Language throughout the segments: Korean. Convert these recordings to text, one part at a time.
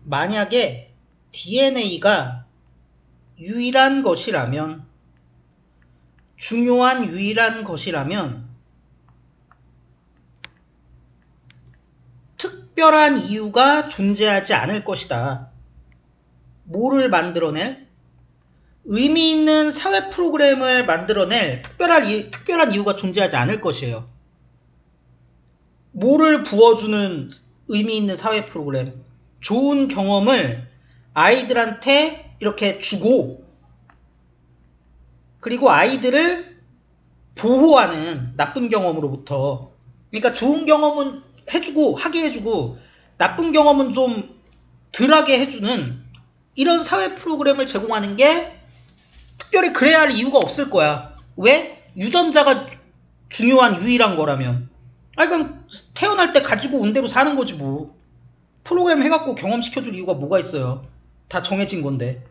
만약에 DNA가 유일한 것이라면, 중요한 유일한 것이라면 특별한 이유가 존재하지 않을 것이다. 뭐를 만들어낼? 의미 있는 사회 프로그램을 만들어낼 특별한 이유가 존재하지 않을 것이에요. 뭐를 부어주는 의미 있는 사회 프로그램? 좋은 경험을 아이들한테 이렇게 주고, 그리고 아이들을 보호하는 나쁜 경험으로부터. 그러니까 좋은 경험은 해주고, 하게 해주고, 나쁜 경험은 좀 덜하게 해주는 이런 사회 프로그램을 제공하는 게 특별히 그래야 할 이유가 없을 거야. 왜? 유전자가 중요한 유일한 거라면. 아니, 그냥 태어날 때 가지고 온 대로 사는 거지 뭐. 프로그램 해갖고 경험시켜줄 이유가 뭐가 있어요. 다 정해진 건데.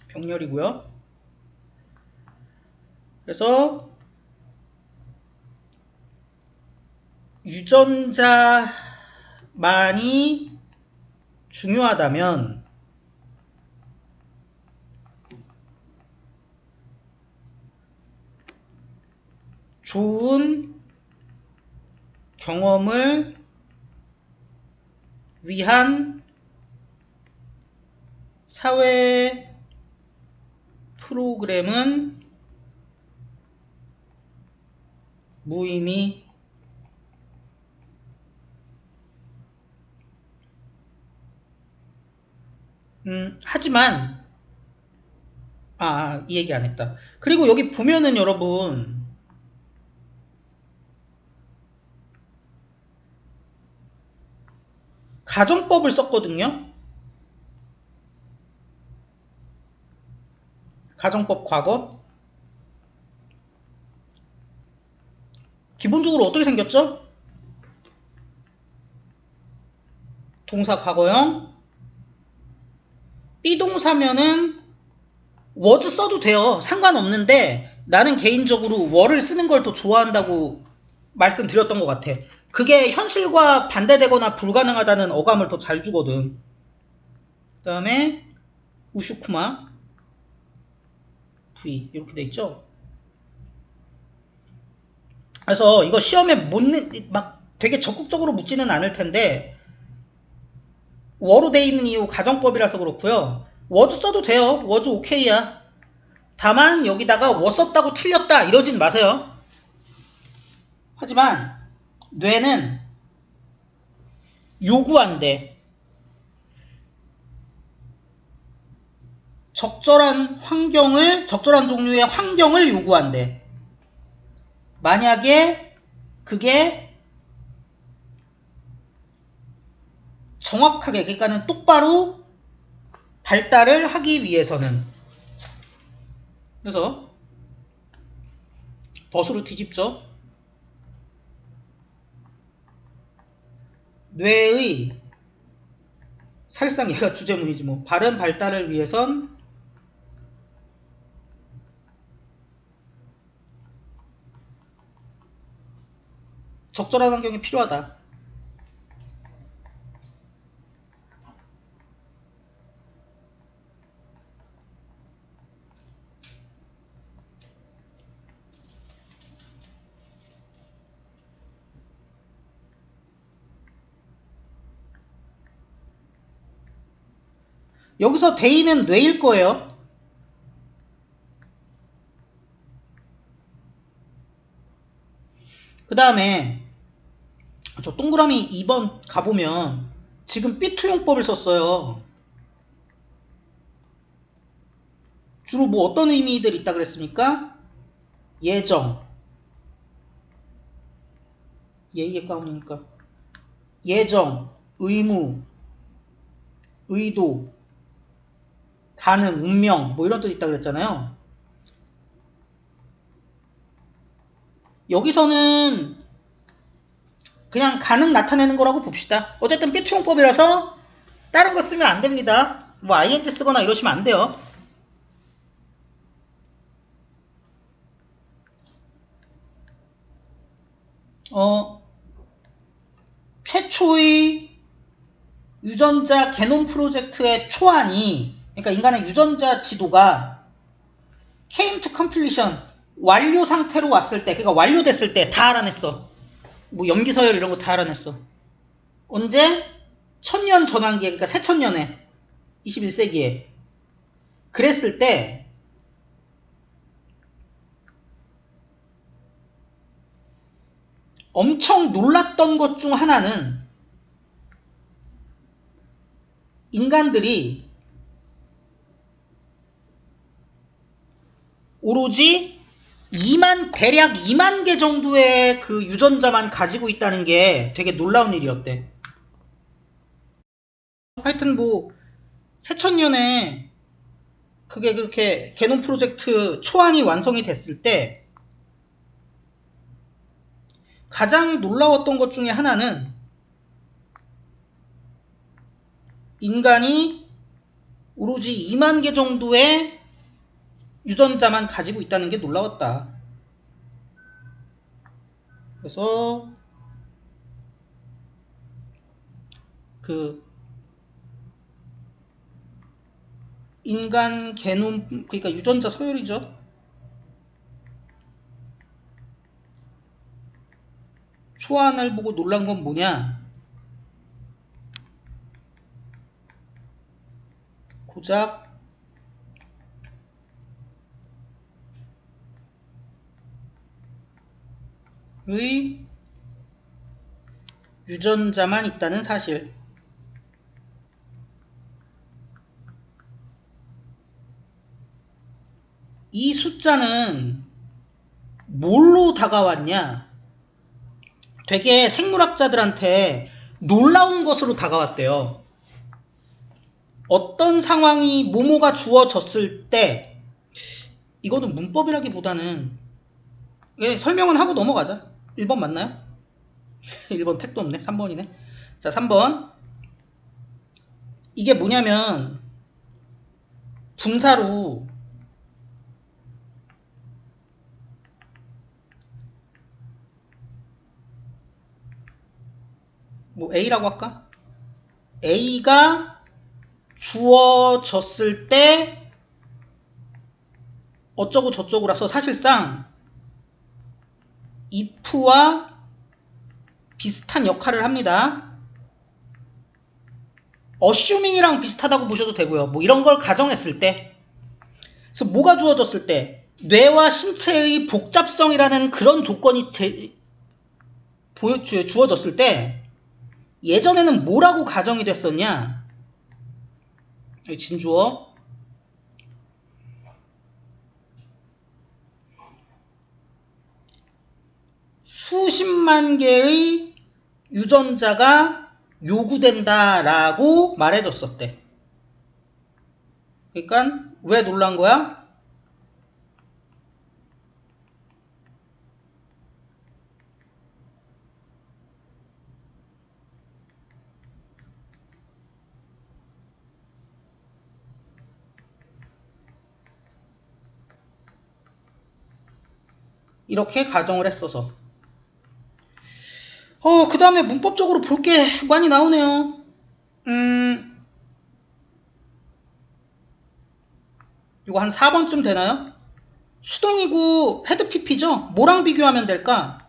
병렬이고요. 그래서 유전자만이 중요하다면 좋은 경험을 위한 사회 프로그램은 무의미. 하지만 이 얘기 안 했다. 그리고 여기 보면은 여러분, 가정법을 썼거든요. 가정법 과거. 기본적으로 어떻게 생겼죠? 동사 과거형. 비동사면은 was 써도 돼요. 상관없는데 나는 개인적으로 were를 쓰는 걸 더 좋아한다고 말씀드렸던 것 같아. 그게 현실과 반대되거나 불가능하다는 어감을 더 잘 주거든. 그 다음에 우슈쿠마 V 이렇게 돼 있죠. 그래서 이거 시험에 막 되게 적극적으로 묻지는 않을 텐데 워로 돼 있는 이유 가정법이라서 그렇고요. was 써도 돼요. was 오케이야. 다만 여기다가 was 썼다고 틀렸다 이러진 마세요. 하지만 뇌는 요구한대. 적절한 종류의 환경을 요구한대. 만약에 그게 정확하게, 그러니까는 똑바로 발달을 하기 위해서는. 그래서 덫으로 뒤집죠. 뇌의, 사실상 얘가 주제문이지 뭐. 바른 발달을 위해선 적절한 환경이 필요하다. 여기서 대의는 뇌일 거예요. 그 다음에 저 동그라미 2번 가보면 지금 삐투용법을 썼어요. 주로 뭐 어떤 의미들 있다 그랬습니까? 예정, 예의의 가운이니까 예정, 의무, 의도, 가능, 운명 뭐 이런 뜻 있다 그랬잖아요. 여기서는 그냥 가능 나타내는 거라고 봅시다. 어쨌든 삐투용법이라서 다른 거 쓰면 안 됩니다. 뭐 ing 쓰거나 이러시면 안 돼요. 최초의 유전자 게놈 프로젝트의 초안이, 그러니까 인간의 유전자 지도가 came to completion, 완료 상태로 왔을 때, 그러니까 완료됐을 때 다 알아냈어. 뭐 염기서열 이런 거 다 알아냈어. 언제? 1000년 전환기에, 그러니까 새천년에, 21세기에. 그랬을 때 엄청 놀랐던 것 중 하나는 인간들이 오로지 대략 2만 개 정도의 그 유전자만 가지고 있다는 게 되게 놀라운 일이었대. 하여튼 뭐 새천년에 그게 그렇게 게놈 프로젝트 초안이 완성이 됐을 때 가장 놀라웠던 것 중에 하나는 인간이 오로지 2만 개 정도의 유전자만 가지고 있다는 게 놀라웠다. 그래서 그 인간 게놈, 그러니까 유전자 서열이죠. 초안을 보고 놀란 건 뭐냐? 고작 의 유전자만 있다는 사실. 이 숫자는 뭘로 다가왔냐? 되게 생물학자들한테 놀라운 것으로 다가왔대요. 어떤 상황이 뭐뭐가 주어졌을 때, 이거는 문법이라기보다는 설명은 하고 넘어가자. 1번 맞나요? 1번 택도 없네. 3번이네. 자, 3번. 이게 뭐냐면 분사로 뭐 A라고 할까? A가 주어졌을 때 어쩌고 저쩌고라서 사실상 if와 비슷한 역할을 합니다. assuming이랑 비슷하다고 보셔도 되고요. 뭐 이런 걸 가정했을 때, 그래서 뭐가 주어졌을 때, 뇌와 신체의 복잡성이라는 그런 조건이 주어졌을 때, 예전에는 뭐라고 가정이 됐었냐? 진주어. 수십만 개의 유전자가 요구된다라고 말해줬었대. 그러니까 왜 놀란 거야? 이렇게 가정을 했어서. 그 다음에 문법적으로 볼 게 많이 나오네요. 이거 한 4번쯤 되나요? 수동이고 헤드 PP죠? 뭐랑 비교하면 될까?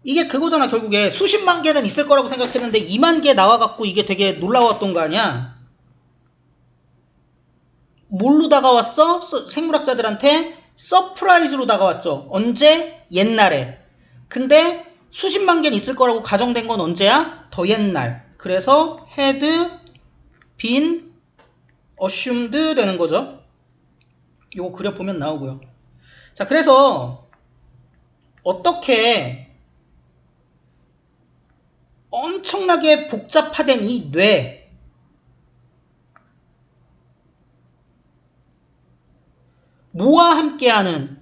이게 그거잖아. 결국에 수십만 개는 있을 거라고 생각했는데 2만 개 나와갖고 이게 되게 놀라웠던 거 아니야? 뭘로 다가왔어? 생물학자들한테 서프라이즈로 다가왔죠. 언제? 옛날에. 근데 수십만 개는 있을 거라고 가정된 건 언제야? 더 옛날. 그래서 had been assumed 되는 거죠. 이거 그려보면 나오고요. 자, 그래서 어떻게 엄청나게 복잡화된 이 뇌, 뭐와 함께하는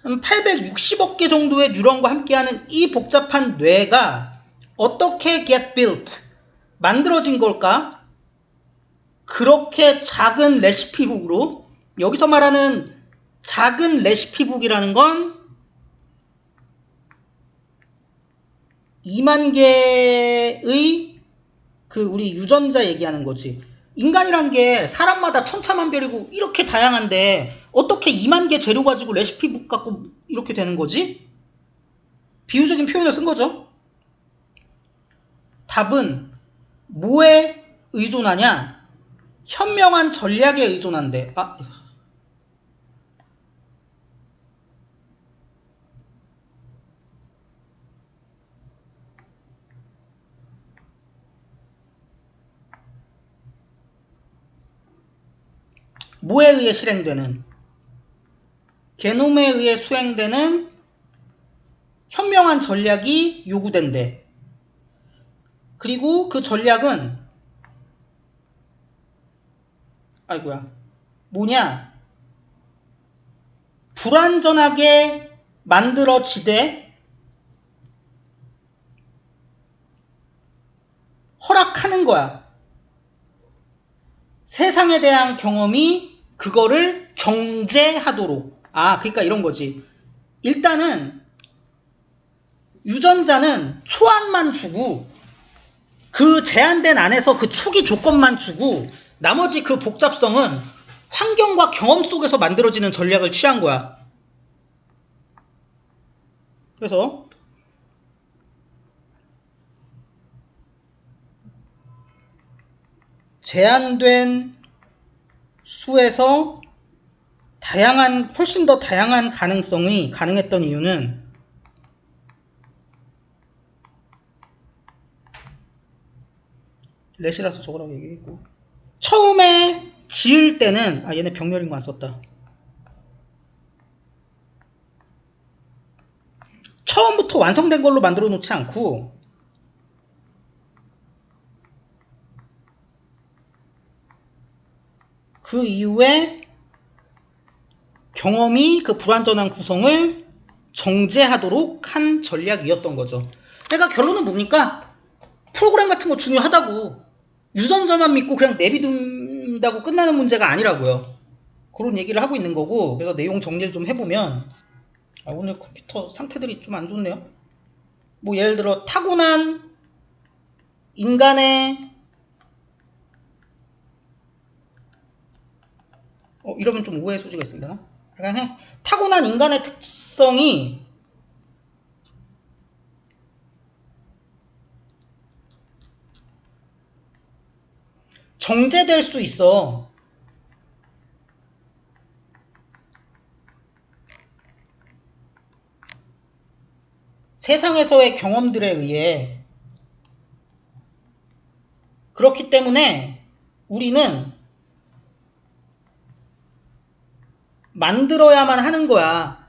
한 860억 개 정도의 뉴런과 함께하는 이 복잡한 뇌가 어떻게 get built, 만들어진 걸까? 그렇게 작은 레시피북으로. 여기서 말하는 작은 레시피북이라는 건 2만 개의 그 우리 유전자 얘기하는 거지. 인간이란 게 사람마다 천차만별이고 이렇게 다양한데 어떻게 2만 개 재료 가지고 레시피북 갖고 이렇게 되는 거지? 비유적인 표현을 쓴 거죠. 답은 뭐에 의존하냐? 현명한 전략에 의존한대. 뭐에 의해 실행되는? 게놈에 의해 수행되는 현명한 전략이 요구된대. 그리고 그 전략은 뭐냐? 불완전하게 만들어지되 허락하는 거야. 세상에 대한 경험이 그거를 정제하도록. 그러니까 이런 거지. 일단은 유전자는 초안만 주고 그 제한된 안에서 그 초기 조건만 주고 나머지 그 복잡성은 환경과 경험 속에서 만들어지는 전략을 취한 거야. 그래서 제한된 수에서 훨씬 더 다양한 가능성이 가능했던 이유는 렛이라서 저거라고 얘기했고, 처음에 지을 때는 얘네 병렬인 거 안 썼다. 처음부터 완성된 걸로 만들어 놓지 않고 그 이후에 경험이 그 불완전한 구성을 정제하도록 한 전략이었던 거죠. 그러니까 결론은 뭡니까? 프로그램 같은 거 중요하다고, 유전자만 믿고 그냥 내비둔다고 끝나는 문제가 아니라고요. 그런 얘기를 하고 있는 거고, 그래서 내용 정리를 좀 해보면, 오늘 컴퓨터 상태들이 좀 안 좋네요. 뭐 예를 들어 타고난 인간의 이러면 좀 오해의 소지가 있습니다. 타고난 인간의 특성이 정제될 수 있어. 세상에서의 경험들에 의해. 그렇기 때문에 우리는 만들어야만 하는 거야.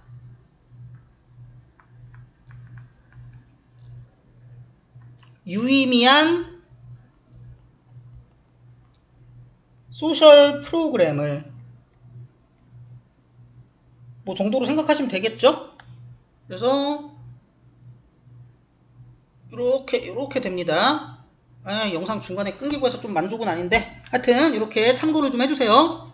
유의미한 소셜 프로그램을 뭐 정도로 생각하시면 되겠죠? 그래서 이렇게 됩니다. 영상 중간에 끊기고 해서 좀 만족은 아닌데 하여튼 이렇게 참고를 좀 해주세요.